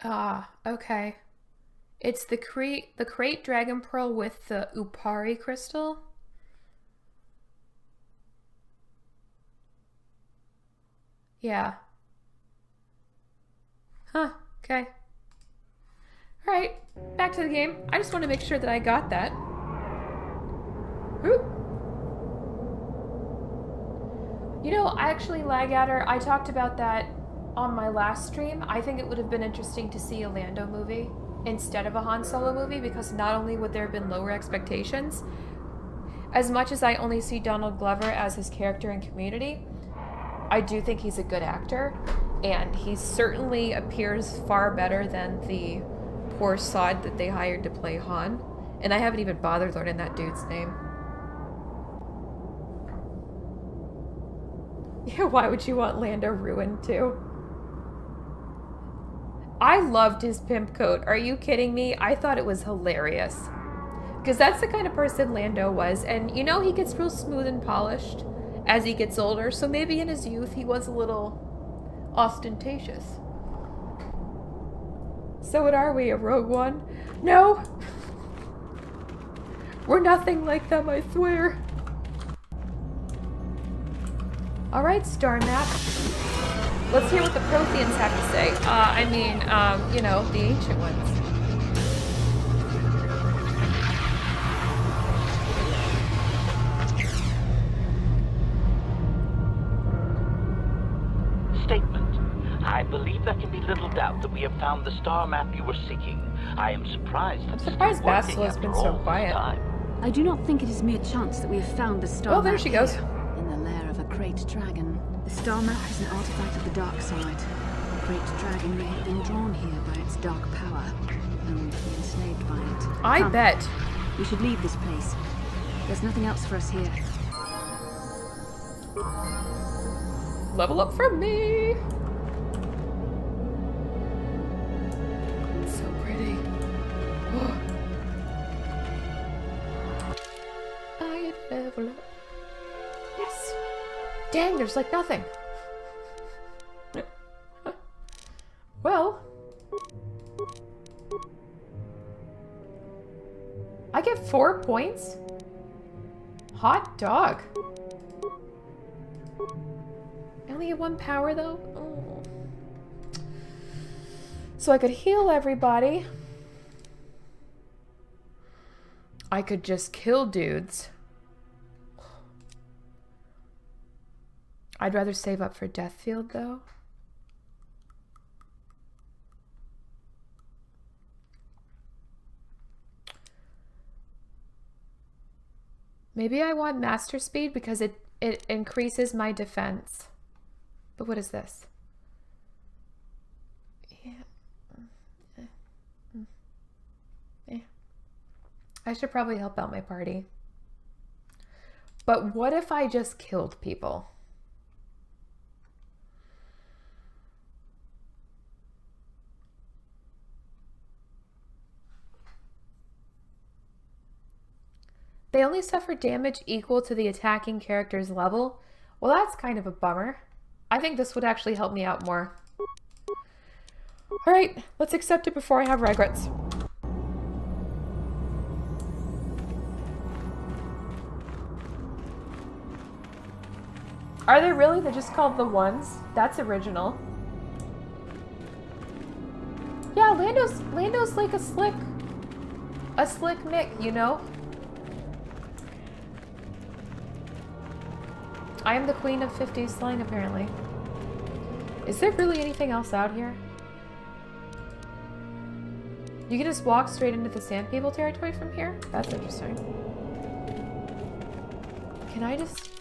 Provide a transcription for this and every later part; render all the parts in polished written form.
Ah, okay. It's the crate dragon pearl with the Upari crystal. Yeah. Huh. Okay. All right. Back to the game. I just want to make sure that I got that. Ooh. You know, I actually lag at her. I talked about that on my last stream. I think it would have been interesting to see a Lando movie instead of a Han Solo movie because not only would there have been lower expectations, as much as I only see Donald Glover as his character in Community, I do think he's a good actor, and he certainly appears far better than the poor sod that they hired to play Han. And I haven't even bothered learning that dude's name. Yeah, why would you want Lando ruined too? I loved his pimp coat. Are you kidding me? I thought it was hilarious. Because that's the kind of person Lando was. And you know, he gets real smooth and polished as he gets older. So maybe in his youth he was a little ostentatious. So what are we, a Rogue One? No! We're nothing like them, I swear. Alright, Star Map. Let's hear what the Protheans have to say. You know, the ancient ones. Statement. I believe there can be little doubt that we have found the star map you were seeking. I am surprised. I'm surprised Bastila has been so quiet. I do not think it is mere chance that we have found the star Oh, map there she goes. here, in the lair of a great dragon. The star map is an artifact of the dark side. The great dragon may have been drawn here by its dark power, only to be enslaved by it. I Come, bet. we should leave this place. There's nothing else for us here. Level up for me. It's so pretty. I level up. Yes. Dang, there's like nothing. Well, I get 4 points. Hot dog. I only get 1 power though. Oh. So I could heal everybody. I could just kill dudes. I'd rather save up for Death Field though. Maybe I want Master Speed because it increases my defense. But what is this? Yeah. I should probably help out my party. But what if I just killed people? They only suffer damage equal to the attacking character's level. Well, that's kind of a bummer. I think this would actually help me out more. Alright, let's accept it before I have regrets. Are they really? They're just called the Ones? That's original. Yeah, Lando's like a slick Mick, you know? I am the queen of 50s slang, apparently. Is there really anything else out here? You can just walk straight into the Sand People territory from here? That's interesting. Can I just...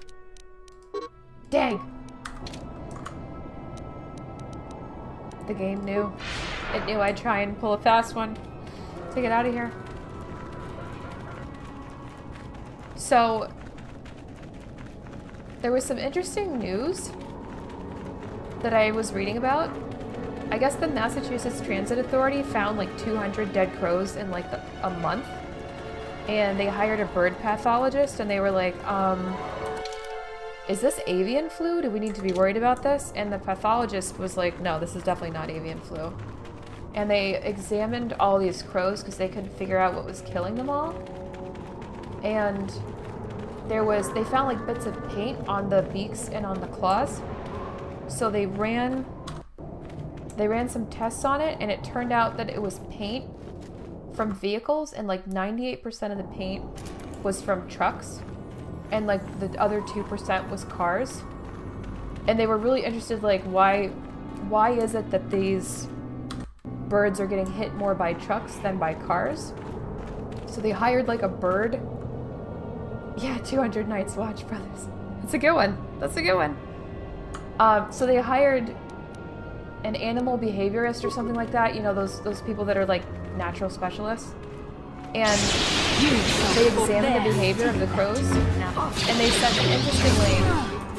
Dang! The game knew. It knew I'd try and pull a fast one to get out of here. So... there was some interesting news that I was reading about. I guess the Massachusetts Transit Authority found like 200 dead crows in like a month. And they hired a bird pathologist and they were like, is this avian flu? Do we need to be worried about this? And the pathologist was like, no, this is definitely not avian flu. and they examined all these crows because they couldn't figure out what was killing them all. And they found like bits of paint on the beaks and on the claws. So they ran some tests on it, and it turned out that it was paint from vehicles, and like 98% of the paint was from trucks, and like the other 2% was cars. And they were really interested, like, why is it that these birds are getting hit more by trucks than by cars? So they hired like a bird. Yeah, 200 Nights Watch, brothers. That's a good one. That's a good one. So they hired an animal behaviorist or something like that. You know, those people that are like natural specialists. And they examined the behavior of the crows. And they said that, interestingly,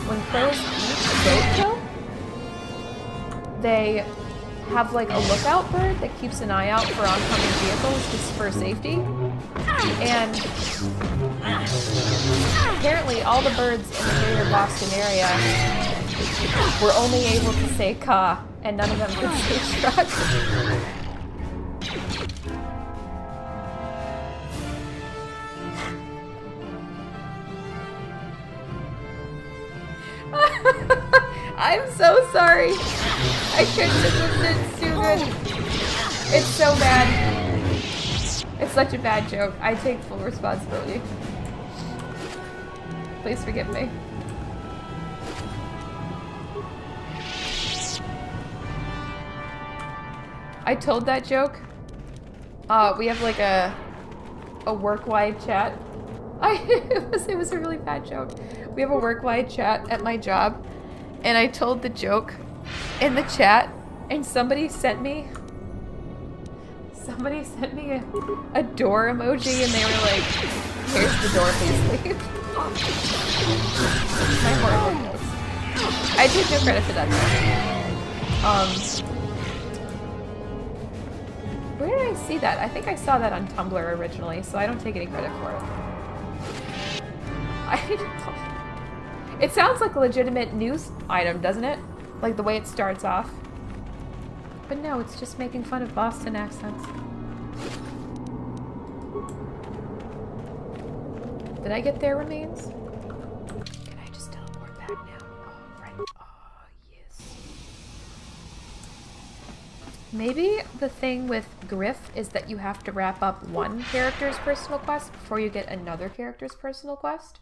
when crows eat goat kill, they have like a lookout bird that keeps an eye out for oncoming vehicles just for safety. And apparently all the birds in the greater Boston area were only able to say caw, and none of them could say truck. I'm so sorry. I couldn't have been too good. It's so bad. It's such a bad joke. I take full responsibility. Please forgive me. I told that joke. We have like a work-wide chat. It was a really bad joke. We have a work-wide chat at my job, and I told the joke in the chat, and somebody sent me a door emoji, and they were like, "Here's the door, please leave." My horrible jokes. I take no credit for that though. Where did I see that? I think I saw that on Tumblr originally, so I don't take any credit for it. It sounds like a legitimate news item, doesn't it? Like the way it starts off. But no, it's just making fun of Boston accents. Did I get their remains? Can I just teleport back now? Oh, right. Oh, yes. Maybe the thing with Griff is that you have to wrap up one character's personal quest before you get another character's personal quest.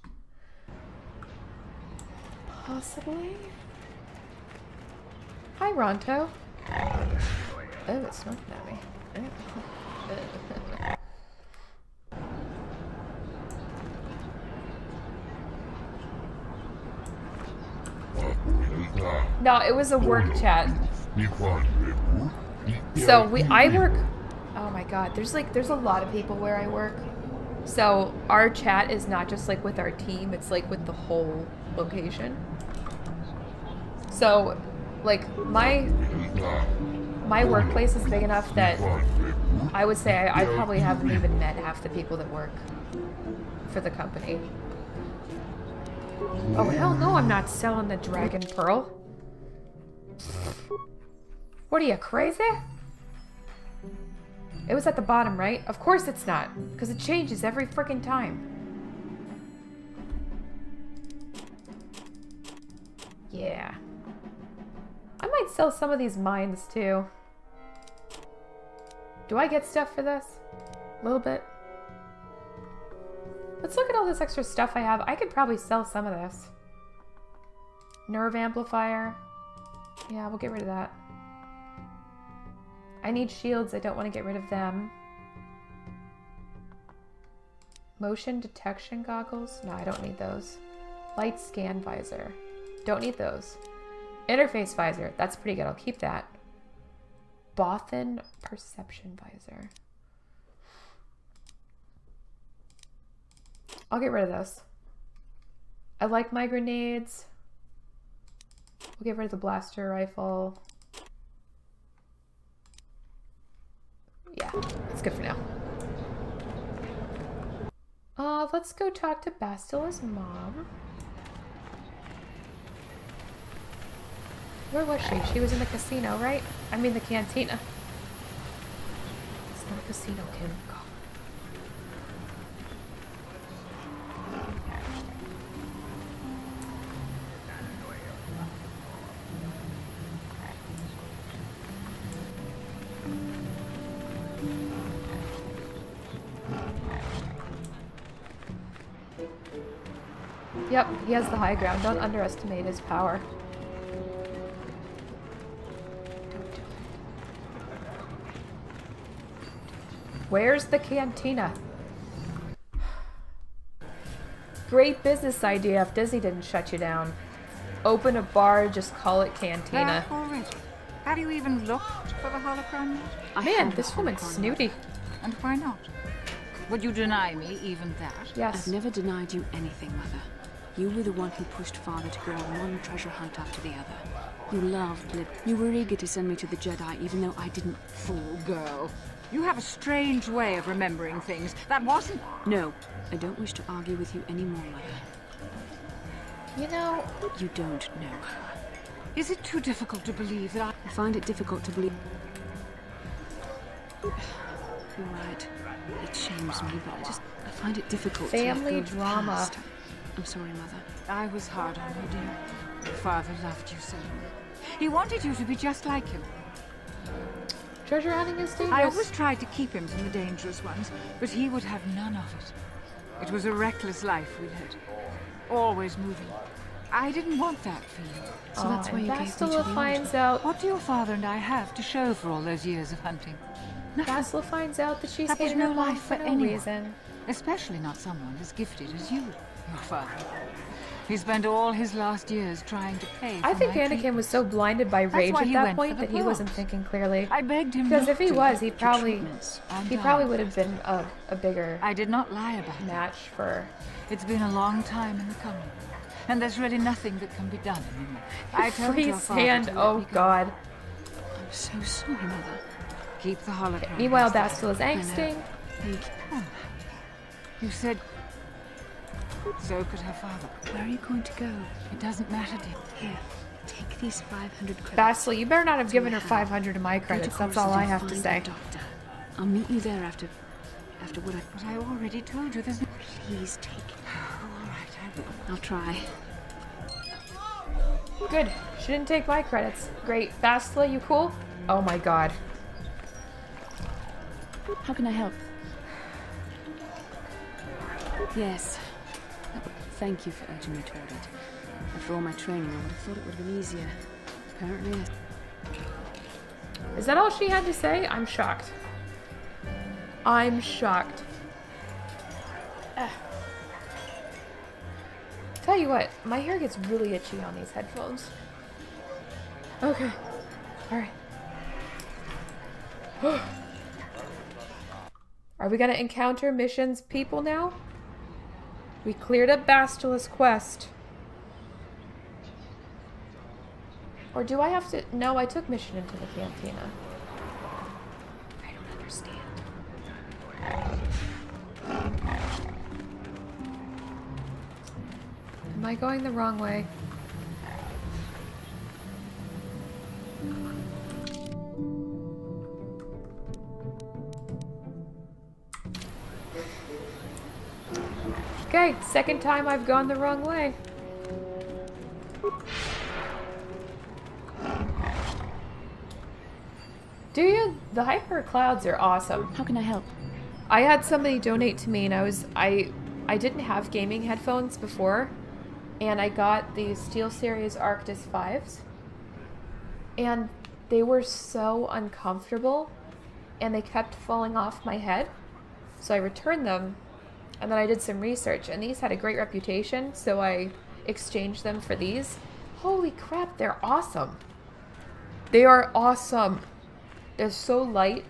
Possibly. Hi, Ronto. Oh, it's snorting at me. No, it was a work chat. So I work. Oh my god, there's a lot of people where I work. So our chat is not just like with our team; it's like with the whole location. So, like my workplace is big enough that I would say I probably haven't even met half the people that work for the company. Oh hell no, I'm not selling the Dragon Pearl. What are you, crazy? It was at the bottom, right? Of course it's not, because it changes every freaking time. Yeah. I might sell some of these mines too. Do I get stuff for this? A little bit. Let's look at all this extra stuff I have. I could probably sell some of this. Nerve amplifier. Yeah, we'll get rid of that. I need shields. I don't want to get rid of them. Motion detection goggles. No, I don't need those. Light scan visor. Don't need those. Interface visor. That's pretty good. I'll keep that. Bothan perception visor. I'll get rid of those. I like my grenades. We'll get rid of the blaster rifle. Yeah, it's good for now. Let's go talk to Bastila's mom. Where was she? She was in the casino, right? I mean the cantina. Casino Kim. God. Yep, he has the high ground. Don't underestimate his power. Where's the cantina? Great business idea if Disney didn't shut you down. Open a bar, just call it Cantina. Already? Have you even looked for the holocron yet? Man, this woman's snooty. And why not? Would you deny me even that? Yes. I've never denied you anything, Mother. You were the one who pushed Father to go on one treasure hunt after the other. You loved Lib. You were eager to send me to the Jedi, even though I didn't. Fool girl. You have a strange way of remembering things. That wasn't... No, I don't wish to argue with you anymore, Mother. You know, You don't know her. Is it too difficult to believe that I find it difficult to believe. You're right. It shames me, but I find it difficult Family to let go of the drama. past. I'm sorry, Mother. I was hard on you, dear. Your father loved you so. He wanted you to be just like him. treasure hunting is dangerous. I always tried to keep him from the dangerous ones, but he would have none of it. It was a reckless life we led. Always moving. I didn't want that for you. So that's why and you gave me to Bastila the finds out. What do your father and I have to show for all those years of hunting? Nothing. Bastila finds out that she's That was hated no her mom life for for no anyone. reason. Especially not someone as gifted as you, your father. He spent all his last years trying to pay for I think my Anakin treatment. was so blinded by rage why at he that went point for the that he wasn't pearls. thinking clearly. I begged him Because not if he to. was, he probably treatments. would have been a bigger I did not lie about it. match for. It's been a long time in the coming. And there's really nothing that can be done anymore. I told your Freeze father hand. to let Oh me go. God. I'm so sorry, Mother. Keep the hologram. Meanwhile, Bastila's angsting. Thank you. Oh, you said... So could her father. Where are you going to go? It doesn't matter, dear. Here, take these 500 credits. Bastila, you better not have given her have. 500 of my Go to credits. That's Coruscant all I and have to find say. the doctor. I'll meet you there after what I... But I already told you there's no... Please take it. All right, I will. I'll try. Good. She didn't take my credits. Great. Bastila, you cool? Oh my God. How can I help? Yes. Thank you for urging me toward it. After all my training, I would have thought it would have been easier. Apparently, Is that all she had to say? I'm shocked. I'm shocked. Tell you what, my hair gets really itchy on these headphones. Okay. Alright. Are we gonna encounter missions people now? We cleared up Bastila's quest. Or do I have to... No, I took mission into the cantina. I don't understand. Am I going the wrong way? Okay, second time I've gone the wrong way. Do you? The hyper clouds are awesome. how can I help? I had somebody donate to me, and I didn't have gaming headphones before, and I got the SteelSeries Arctis 5s, and they were so uncomfortable, and they kept falling off my head, so I returned them, and then I did some research, and these had a great reputation, so I exchanged them for these. Holy crap, they're awesome. They are awesome. They're so light.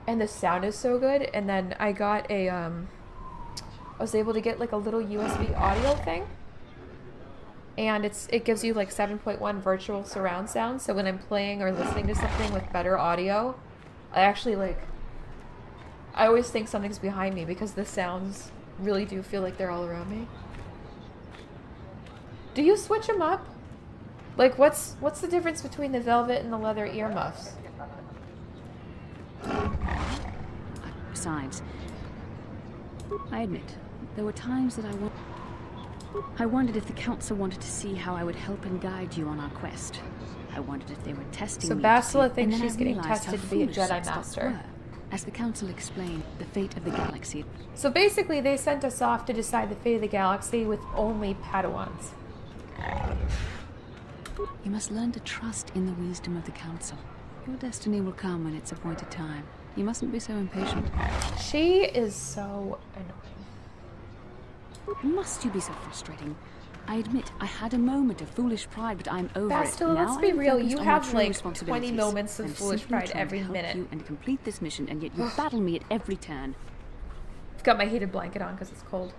And the sound is so good. And then I got a, I was able to get like a little USB audio thing. And it gives you like 7.1 virtual surround sound. So when I'm playing or listening to something with better audio, I actually like, I always think something's behind me because the sounds really do feel like they're all around me. Do you switch them up? Like what's the difference between the velvet and the leather earmuffs? sides. I admit, there were times that I wondered if the Council wanted to see how I would help and guide you on our quest. I wondered if they were testing So me. Bastila and thinks then she's I getting realized tested how to be a foolish Jedi such thoughts Master. were. As the Council explained, the fate of the galaxy. So basically, they sent us off to decide the fate of the galaxy with only Padawans. You must learn to trust in the wisdom of the Council. Your destiny will come when it's appointed time. You mustn't be so impatient. She is so annoying. Must you be so frustrating? I admit, I had a moment of foolish pride, but I'm over Bastila, it. let's Now be I'm real. focused You on my have true like 20 responsibilities. moments of I'm foolish simply pride trying to every help minute. you and complete this mission, and yet you battle me at every turn. I've got my heated blanket on because it's cold.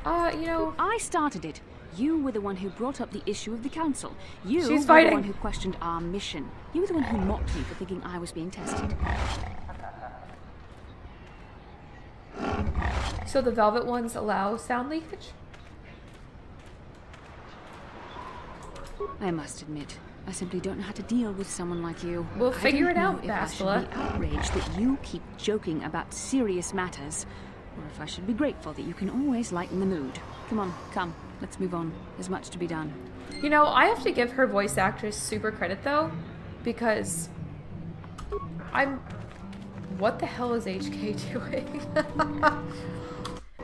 You know, I started it. You were the one who brought up the issue of the Council. You She's were fighting. the one who questioned our mission. You were the one who mocked me for thinking I was being tested. so the Velvet ones allow sound leakage? I must admit, I simply don't know how to deal with someone like you. We'll figure I it don't out, know if I should Bastila. be outraged that you keep joking about serious matters, or if I should be grateful that you can always lighten the mood. Come on, come. Let's move on. There's much to be done. You know, I have to give her voice actress super credit though, because what the hell is HK doing?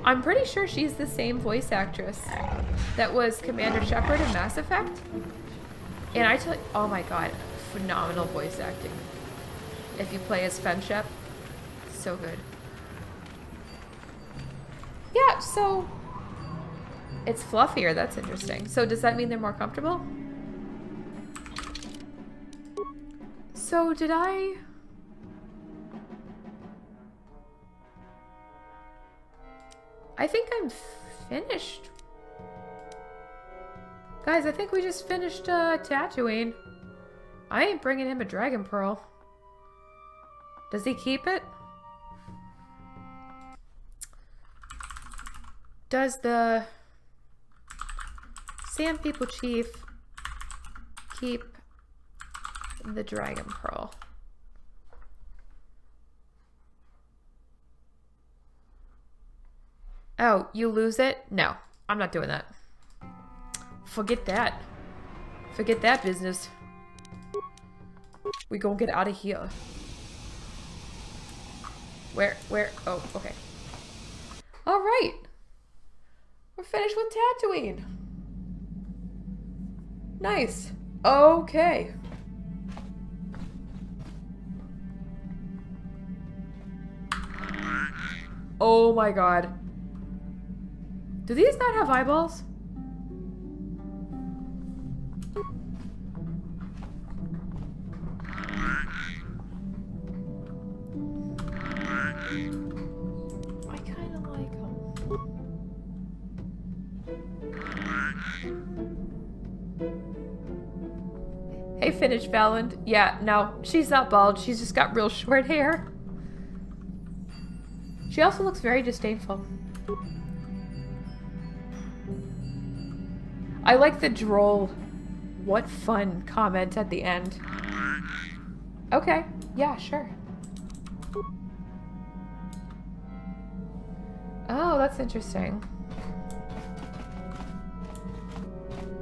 I'm pretty sure she's the same voice actress that was Commander Shepard in Mass Effect. And I tell you, oh my god, phenomenal voice acting. If you play as Femshep, so good. Yeah, so it's fluffier, that's interesting. So does that mean they're more comfortable? So did I think I'm finished. Guys, I think we just finished Tattooine. I ain't bringing him a Dragon Pearl. Does he keep it? Does the Sand People Chief keep the Dragon Pearl? Oh, you lose it? No, I'm not doing that. Forget that. Forget that business. We gonna get out of here. Where? Oh, okay. All right. We're finished with Tattooine. Nice. Okay. Oh my god. Do these not have eyeballs? I kind of like them. Hey, Finnish Valand. Yeah, no, she's not bald. She's just got real short hair. She also looks very disdainful. I like the droll, what fun comment at the end. Okay, yeah, sure. Oh, that's interesting.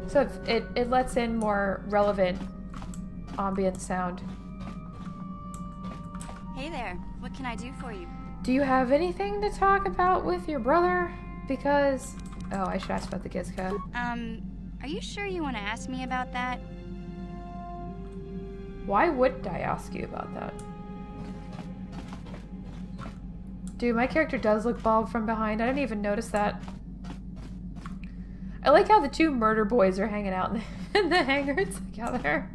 So it lets in more relevant ambient sound. Hey there, what can I do for you? Do you have anything to talk about with your brother? Because... Oh, I should ask about the Gizka. Are you sure you want to ask me about that? Why wouldn't I ask you about that? Dude, my character does look bald from behind. I didn't even notice that. I like how the two murder boys are hanging out in the hangar together.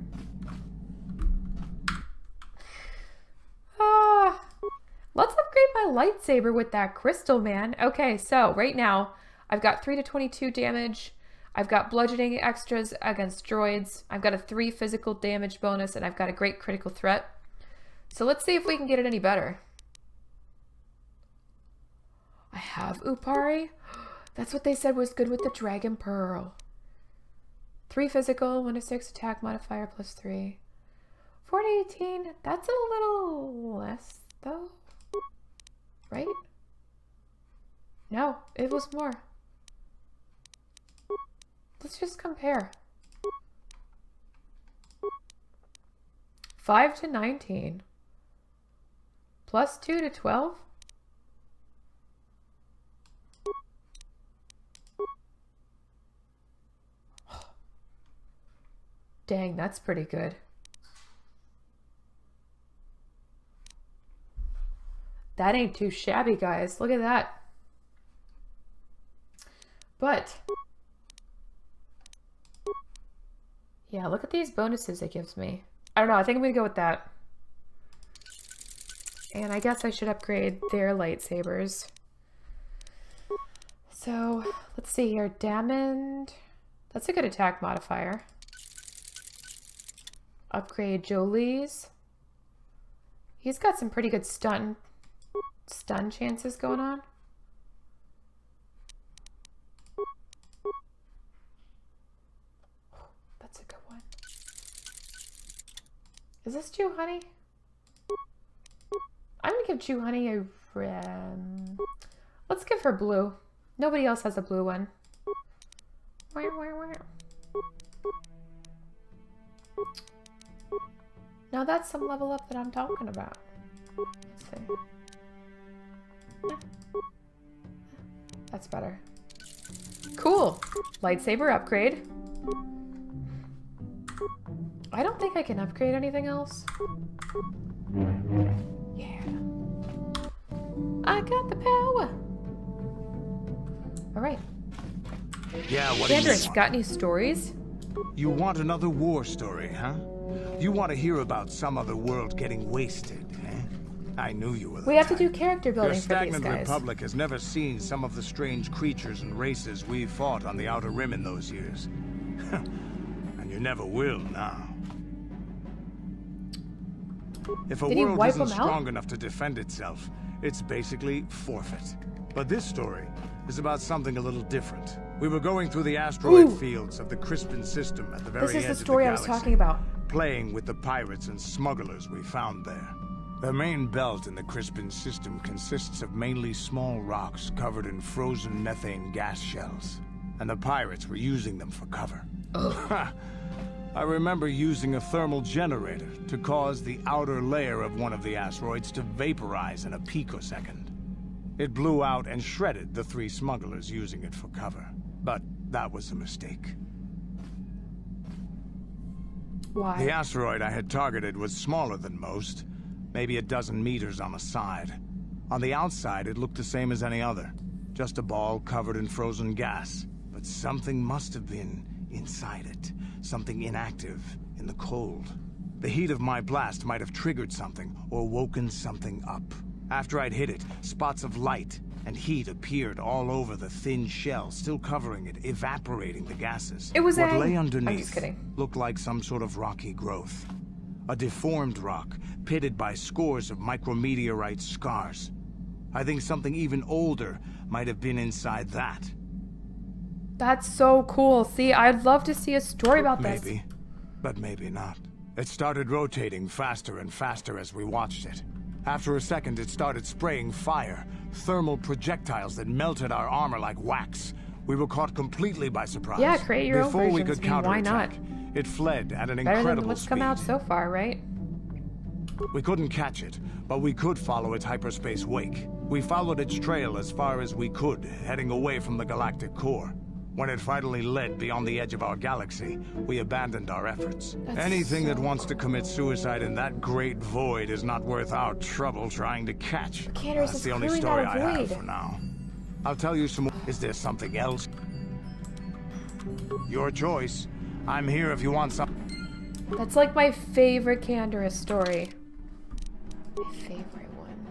Let's upgrade my lightsaber with that crystal, man. Okay, so right now, I've got 3 to 22 damage. I've got bludgeoning extras against droids. I've got a 3 physical damage bonus, and I've got a great critical threat. So let's see if we can get it any better. I have Upari. That's what they said was good with the Dragon Pearl. 3 physical, 1 to 6 attack modifier plus 3. 4 to 18. That's a little less, though. Right? No, it was more. Let's just compare. 5 to 19. Plus 2 to 12? Dang, that's pretty good. That ain't too shabby, guys. Look at that. But, yeah, look at these bonuses it gives me. I don't know. I think I'm going to go with that. And I guess I should upgrade their lightsabers. So, let's see here. Damned. That's a good attack modifier. Upgrade Jolie's. He's got some pretty good stun chances going on. That's a good one. Is this Chew Honey? I'm gonna give Chew Honey a let's give her blue. Nobody else has a blue one. Now that's some level up that I'm talking about. Let's see. That's better. Cool. Lightsaber upgrade. I don't think I can upgrade anything else. Yeah. I got the power. All right. Yeah, what do you Sanders, want? got any stories? You want another war story, huh? You want to hear about some other world getting wasted, eh? I knew you were the We have to type. do character Your building for these stagnant guys. republic has never seen some of the strange creatures and races we fought on the Outer Rim in those years. And you never will now. If a Did he world wipe isn't them out? strong enough to defend itself, it's basically forfeit. But this story is about something a little different. We were going through the asteroid Ooh. fields of the Crispin system at the very This is edge the of story I was galaxy, talking about. playing with the pirates and smugglers we found there. The main belt in the Crispin system consists of mainly small rocks covered in frozen methane gas shells, and the pirates were using them for cover. I remember using a thermal generator to cause the outer layer of one of the asteroids to vaporize in a picosecond. It blew out and shredded the 3 smugglers using it for cover. But that was a mistake. Why? The asteroid I had targeted was smaller than most, maybe a dozen meters on the side. On the outside, it looked the same as any other, just a ball covered in frozen gas. But something must have been inside it, something inactive, in the cold. The heat of my blast might have triggered something, or woken something up. After I'd hit it, spots of light and heat appeared all over the thin shell, still covering it, evaporating the gases. It was what Aang. lay I'm just underneath kidding. looked like some sort of rocky growth. A deformed rock, pitted by scores of micrometeorite scars. I think something even older might have been inside that. That's so cool. See, I'd love to see a story about this. Maybe, but maybe not. It started rotating faster and faster as we watched it. After a second, it started spraying fire, thermal projectiles that melted our armor like wax. We were caught completely by surprise. Yeah, create your own Before we versions. could I mean, why counterattack, it fled at an Better incredible than what's speed. come out so far, right? We couldn't catch it, but we could follow its hyperspace wake. We followed its trail as far as we could, heading away from the galactic core. When it finally led beyond the edge of our galaxy, we abandoned our efforts. That's Anything that so wants to commit suicide in that great void is not worth our trouble trying to catch. Candace, That's it's the only clearly story not I a have void. for now. I'll tell you some more. Is there something else? Your choice. I'm here if you want some. That's like my favorite Candace story. My favorite one.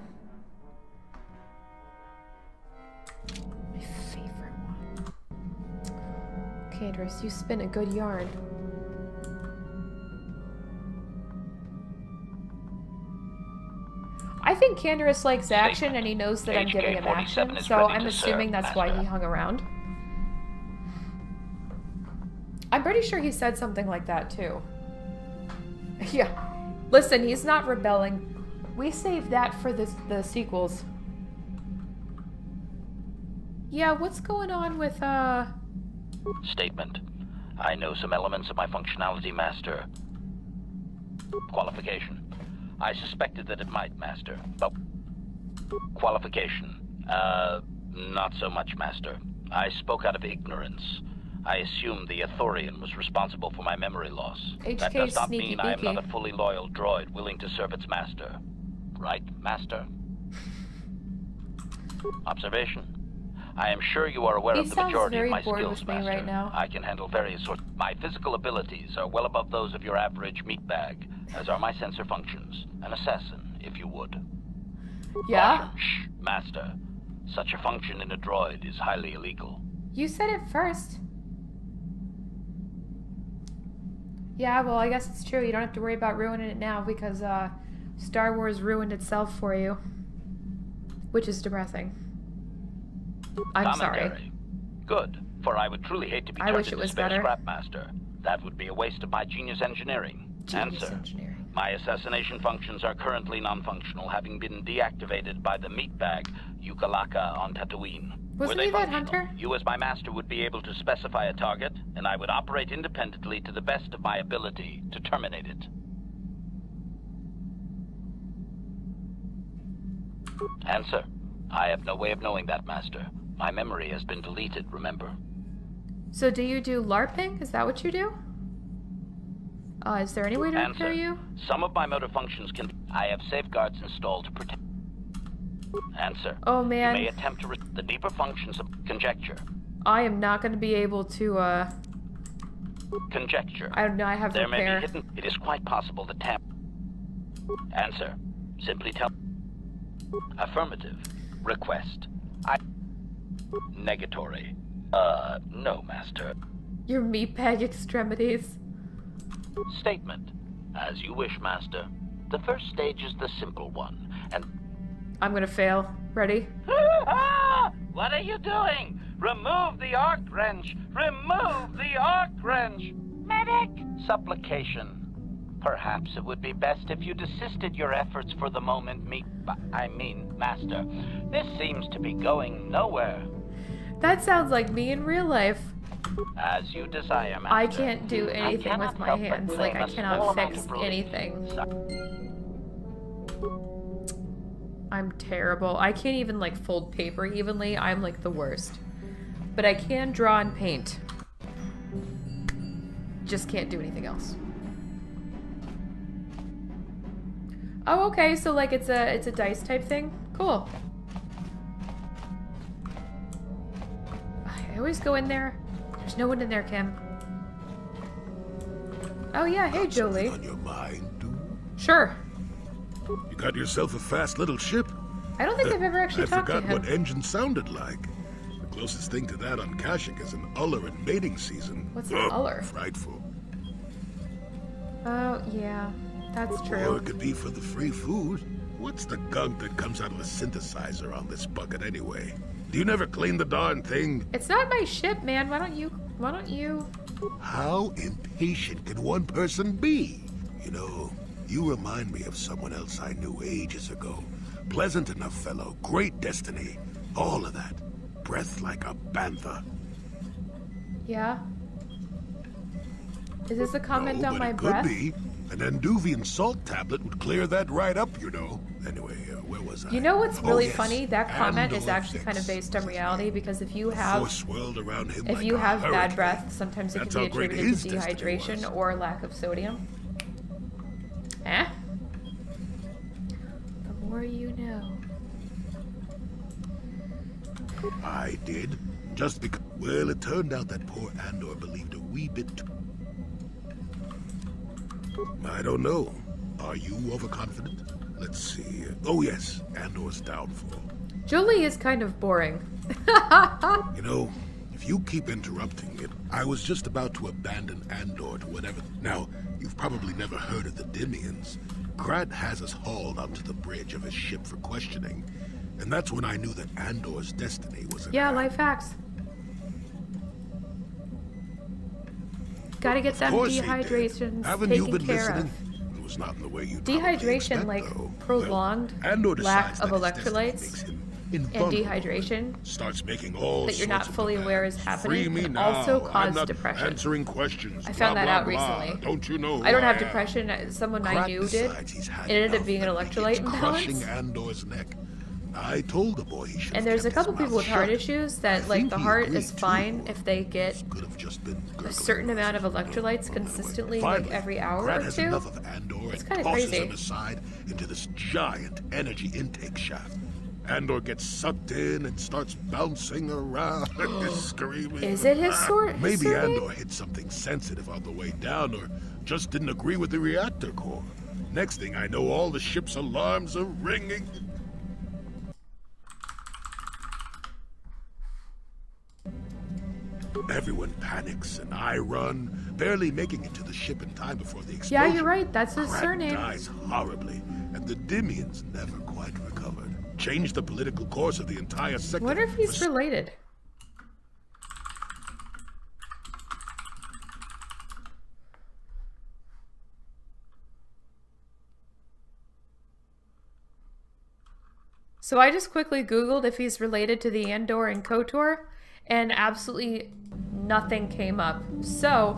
My favorite one. Candace, you spin a good yarn. I think Candace likes action and he knows that I'm giving him action, HK-47 is so ready I'm to assuming serve, that's why he Master. hung around. I'm pretty sure he said something like that too. Yeah. Listen, he's not rebelling. We saved that for the sequels. Yeah, what's going on with, Statement. I know some elements of my functionality, Master. Qualification. I suspected that it might, Master, but... Qualification. Not so much, Master. I spoke out of ignorance. I assumed the Athorian was responsible for my memory loss. That HK does not sneaky mean I am beaky. not a fully loyal droid willing to serve its master. Right, Master? Observation. I am sure you are aware He of the sounds majority of very my bored skills, with me Master. right now. I can handle various sorts. My physical abilities are well above those of your average meatbag, as are my sensor functions. An assassin, if you would. Yeah? Caution. Shh, Master. Such a function in a droid is highly illegal. You said it first. Yeah, well, I guess it's true. You don't have to worry about ruining it now because, Star Wars ruined itself for you. Which is depressing. I'm sorry. Commentary. Good, for I would truly hate to be I turned wish it into was spare better. scrap master. That would be a waste of my genius engineering. Genius Answer. engineering. My assassination functions are currently non-functional, having been deactivated by the meatbag Yukalaka on Tattooine. Wasn't Were they he that functional, hunter? you as my master would be able to specify a target, and I would operate independently to the best of my ability to terminate it. Answer. I have no way of knowing that, Master. My memory has been deleted, remember? So do you do LARPing? Is that what you do? Is there any way to repair you? Some of my motor functions can... I have safeguards installed to protect... Answer. Oh, You man. may attempt to... The deeper functions of... Conjecture. I am not going to be able to, Conjecture. I don't know, I have There may repair. be hidden... It is quite possible that Answer. Simply tell... Affirmative. Request. Negatory. No, Master. Your meatbag extremities. Statement. As you wish, Master. The first stage is the simple one, and... I'm going to fail. Ready? What are you doing? Remove the arc wrench! Remove the arc wrench! Medic! Supplication. Perhaps it would be best if you desisted your efforts for the moment, Master. This seems to be going nowhere. That sounds like me in real life. As you desire, Master. I can't do anything cannot with my help but hands. blame Like, I a small cannot amount fix of relief. anything. I'm terrible. I can't even, like, fold paper evenly. I'm, like, the worst. But I can draw and paint. Just can't do anything else. Oh, okay. So, like, it's a dice type thing? Cool. I always go in there. There's no one in there, Kim. Oh, yeah. Hey, Jolie. On your mind, dude? Sure. You got yourself a fast little ship. I don't think I've ever actually I talked to forgot him. what engine sounded like. The closest thing to that on Kashyyyk is an uller in mating season. What's an Ugh, uller? Frightful. Oh, yeah. That's Or true. it could be for the free food. What's the gunk that comes out of the synthesizer on this bucket anyway? Do you never clean the darn thing? It's not my ship, man. Why don't you... How impatient can one person be? You know, you remind me of someone else I knew ages ago. Pleasant enough fellow, great destiny, all of that. Breath like a bantha. Yeah? Is this a comment No, on but my it breath? could be. An Anduvian salt tablet would clear that right up, you know. Anyway, where was I? You know what's Oh, really yes. funny? That comment is Andor actually kind of Fix. based on reality because if you The have... force swirled around him If like you a have bad hurricane. breath, sometimes it That's can be how great attributed his to destiny dehydration was. or lack of sodium. Eh? The more you know. I did. Just because... Well, it turned out that poor Andor believed a wee bit too... I don't know. Are you overconfident? Let's see. Oh, yes. Andor's downfall. Jolie is kind of boring. You know, if you keep interrupting it, I was just about to abandon Andor to whatever... Now, you've probably never heard of the Dimians. Krat has us hauled onto the bridge of his ship for questioning. And that's when I knew that Andor's destiny was... Yeah, life hacks. Gotta get them dehydrations Haven't you taken been care listening? of. It was not in the way you Dehydration, like though. prolonged Well, Andor lack decides of that his destiny electrolytes, makes him invulnerable. dehydration Starts making all that you're not sorts of fully aware is demands. happening Free me can now. also I'm cause not depression. answering questions. I found Blah, that blah, out blah. recently. Don't you know I don't who have am? depression. Someone I Krat knew did. decides he's had It ended up enough being an and electrolyte begins crushing imbalance. Andor's neck. I told the boy he should. And there's a couple people with heart issues that, like, the heart is too. fine if they get Could have just been a gurgling certain amount of noise. electrolytes consistently, like Finally, every hour Krat or has two. enough of Andor It's and kinda tosses crazy. him aside into this giant energy intake shaft. Andor gets sucked in and starts bouncing around, screaming. Is it his sword? Maybe Andor hit something sensitive on the way down, or just didn't agree with the reactor core. Next thing I know, all the ship's alarms are ringing. Everyone panics, and I run, barely making it to the ship in time before the explosion. Yeah, you're right. That's his Krat surname. dies horribly, and the Dimians never quite recovered. Changed the political course of the entire sector. Wonder if he's related. So I just quickly Googled if he's related to the Andor and KOTOR, and absolutely nothing came up. So,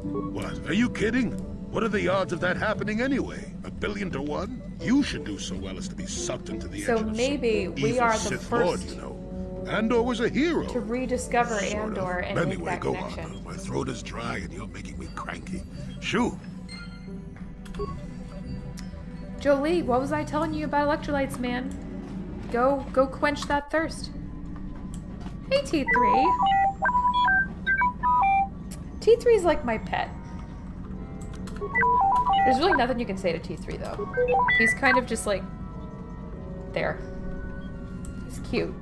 What? Are you kidding? What are the odds of that happening anyway? 1,000,000,000 to 1? You should do so well as to be sucked into the So engine of maybe some we evil are the Sith Lord, first you know. Andor was a hero. to rediscover Sort of. Andor and make Anyway, that go connection. on. My throat is dry and you're making me cranky. Shoo! Jolie, what was I telling you about electrolytes, man? Go quench that thirst. Hey, T3. T3's like my pet. There's really nothing you can say to T3, though. He's kind of just like... there. He's cute.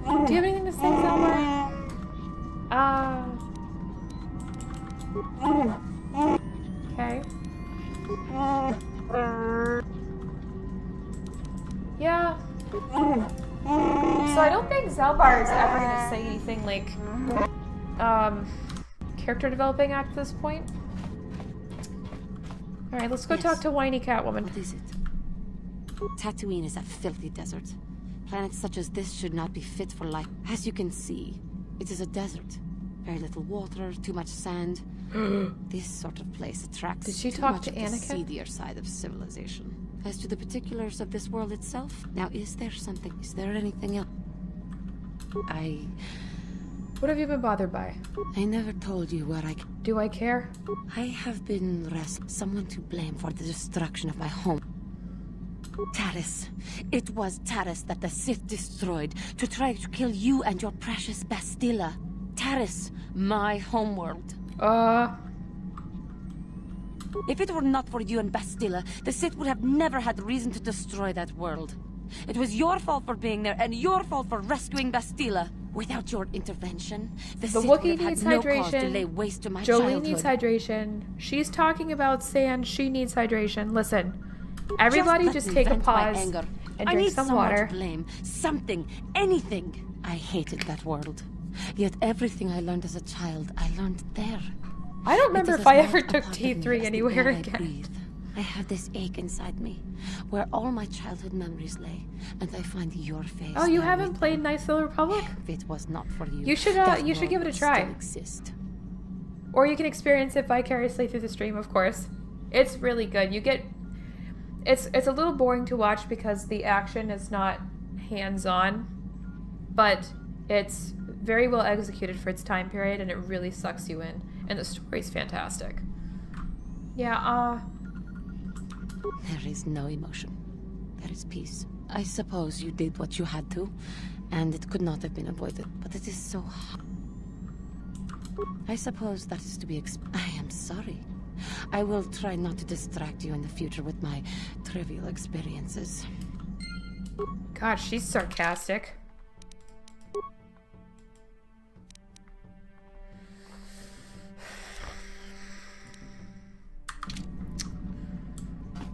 Do you have anything to say, Zelma? Okay. Yeah. So I don't think Zelbar is ever gonna say anything like character developing at this point. Alright, let's go talk to Whiny Catwoman. What is it? Tattooine is a filthy desert. Planets such as this should not be fit for life. As you can see, it is a desert. Very little water, too much sand. This sort of place attracts Did she too talk much to of the Anakin? seedier side of civilization. As to the particulars of this world itself, now is there anything else? What have you been bothered by? I never told you where Do I care? I have been someone to blame for the destruction of my home. Taris. It was Taris that the Sith destroyed to try to kill you and your precious Bastila. Taris, my homeworld. If it were not for you and Bastila, the Sith would have never had reason to destroy that world. It was your fault for being there, and your fault for rescuing Bastila. Without your intervention, the Sith would Wookiee have had needs no cause to hydration. lay waste to my Jolie childhood. needs hydration. She's talking about sand. She needs hydration. Listen, everybody let just me take a vent my pause anger. and I drink need some someone water. to blame. Something, anything. I hated that world. Yet everything I learned as a child, I learned there. I don't remember It is if I as ever much a took part of me T3 as the anywhere air I again. breathe. I have this ache inside me, where all my childhood memories lay, and I find your face. Oh, you there haven't with played them. Knights of the Republic? If it was not for you, You should that you should world give it a would try. still exist. Or you can experience it vicariously through the stream, of course. It's really good. You get it's a little boring to watch because the action is not hands-on, but it's very well executed for its time period, and it really sucks you in. And the story's fantastic. Yeah, There is no emotion. There is peace. I suppose you did what you had to, and it could not have been avoided, but it is so hard. I suppose that is to be I am sorry. I will try not to distract you in the future with my trivial experiences. God, she's sarcastic.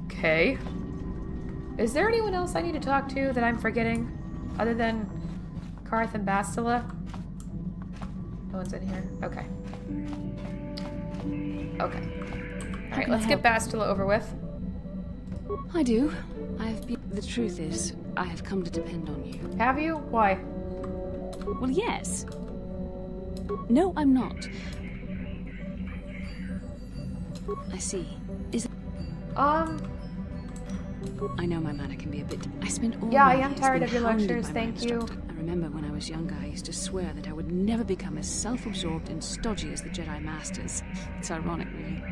Okay. Is there anyone else I need to talk to that I'm forgetting? Other than Karth and Bastila? No one's in here? Okay. Okay. Alright, let's get Bastila over with. I do. I The truth is, I have come to depend on you. Have you? Why? Well, yes. No, I'm not. I see. I know my manner can be a bit... I spent all Yeah, my I am years tired being of your hounded lectures, by my thank you. instructor. I remember when I was younger, I used to swear that I would never become as self-absorbed and stodgy as the Jedi Masters. It's ironic, really.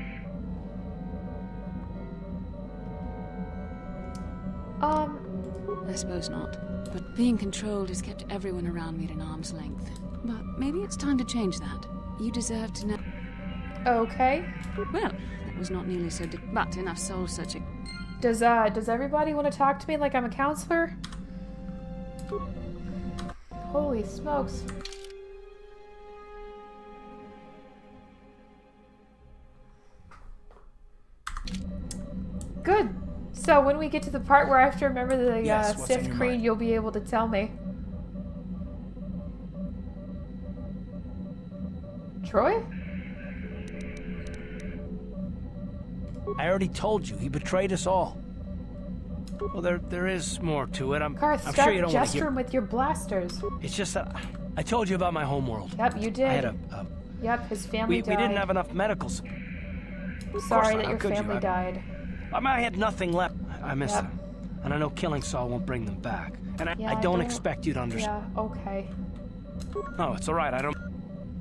I suppose not. But being controlled has kept everyone around me at an arm's length. But maybe it's time to change that. You deserve to know... Okay. Well, that was not nearly so... But enough soul-searching. Does everybody want to talk to me like I'm a counselor? Holy smokes. Good. So when we get to the part where I have to remember the Yes, what's on Sith your Creed, mind? you'll be able to tell me. Troy? I already told you, he betrayed us all. Well, there is more to it. I'm Karth, sure stop you don't want to hear... gesturing with your blasters. It's just that I told you about my homeworld. Yep, you did. I had Yep, his family we died. didn't have enough medical support. Sorry not. that How your could you? family died. I had nothing left. I miss Yep. them. And I know killing Saul won't bring them back. And Yeah, I don't expect you to understand. Yeah, okay. No, it's all right. I don't...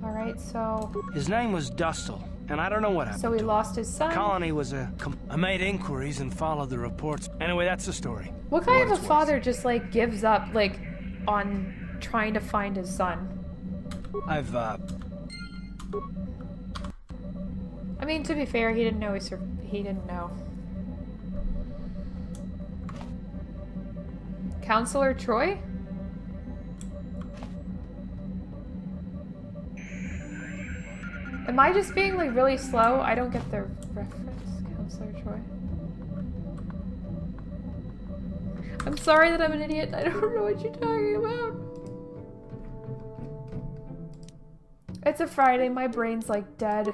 Alright, so... His name was Dustle, and I don't know what happened So he to him. lost his son? Colony was I made inquiries and followed the reports. Anyway, that's the story. What For kind of a it's worth. father just, like, gives up, like, on trying to find his son? I've, I mean, to be fair, he didn't know he didn't know. Counselor Troy? Am I just being, like, really slow? I don't get the reference. Counselor Troy. I'm sorry that I'm an idiot. I don't know what you're talking about. It's a Friday. My brain's, like, dead.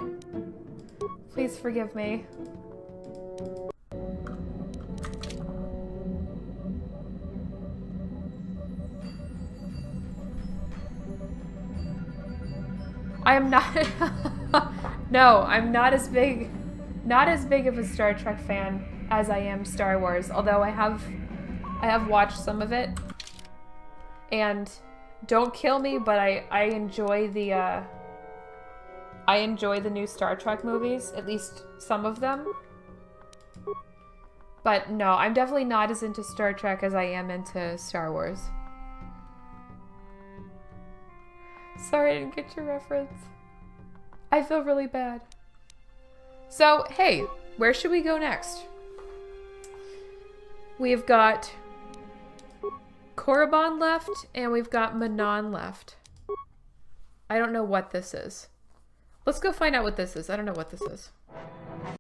Please forgive me. I am not... No, I'm not as big of a Star Trek fan as I am Star Wars, although I have watched some of it. And don't kill me, but I enjoy the new Star Trek movies, at least some of them. But no, I'm definitely not as into Star Trek as I am into Star Wars. Sorry I didn't get your reference. I feel really bad. So, hey, where should we go next? We've got Korriban left, and we've got Manon left. I don't know what this is. Let's go find out what this is. I don't know what this is.